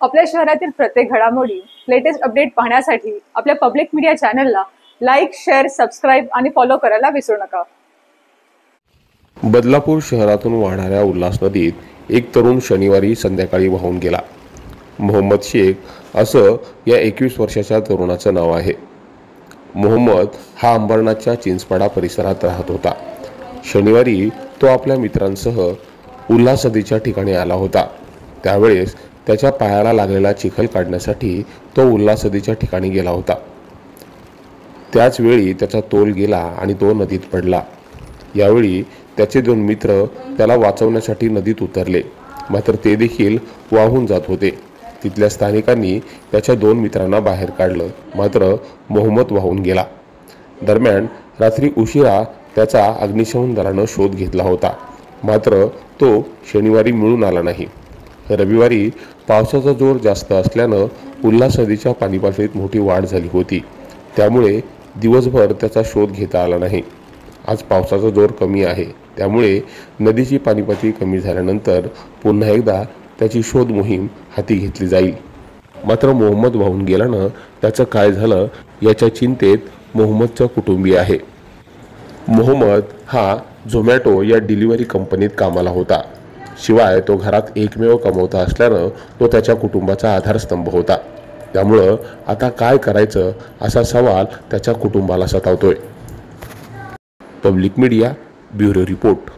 आपल्या शहरातील प्रत्येक घडामोडी, लेटेस्ट अपडेट पाहण्यासाठी आपल्या पब्लिक मीडिया चॅनलला लाईक, शेअर, सबस्क्राईब आणि फॉलो करायला विसरू नका। बदलापूर शहरातून वाहणाऱ्या उल्हास नदीत एक तरुण शनिवारी संध्याकाळी वाहून गेला। मोहम्मद शेख असं या 21 वर्षाच्या तरुणाचं नाव आहे। मोहम्मद हा अंबरनाथच्या चिंचपाडा परिसरात राहत होता। शनिवारी तो आपल्या मित्रांसह उल्हास नदीच्या ठिकाणी आला होता। त्यावेळेस त्याच्या पायाला लागलेला चिखल काढण्यासाठी तो उल्हास नदीच्या ठिकाणी गेला होता। त्याच वेळी त्याचा तोल गेला आणि तो नदीत पडला। यावेळी त्याचे दोन मित्र त्याला वाचवण्यासाठी नदीत उतरले, मात्र ते देखील वाहून जात होते। तिथल्या स्थानिकांनी त्याच्या दोन मित्रांना बाहेर काढलं, मात्र मोहम्मद वाहून गेला। दरम्यान रात्री उशिरा त्याचा अग्निशमन दलानं शोध घेतला होता, मात्र तो शनिवारी मिळून आला नाही। रविवारी पावसाचा जोर जास्त असल्यानं उल्हास नदीच्या पाणीपातळीत मोठी वाढ झाली होती, त्यामुळे दिवसभर त्याचा शोध घेता आला नाही। आज पावसाचा जोर कमी आहे, त्यामुळे नदीची पाणीपातळी कमी झाल्यानंतर पुन्हा एकदा त्याची शोध मोहीम हाती घेतली जाईल। मात्र मोहम्मद वाहून गेल्यानं त्याचं काय झालं याच्या चिंतेत मोहम्मदचा कुटुंबीय आहे। मोहम्मद हा झोमॅटो या डिलिव्हरी कंपनीत कामाला होता। शिवाय तो घरात एकमेव कमवता असल्यानं तो त्याच्या कुटुंबाचा आधारस्तंभ होता। त्यामुळं आता काय करायचं असा सवाल त्याच्या कुटुंबाला सतावतोय। Public media bureau report.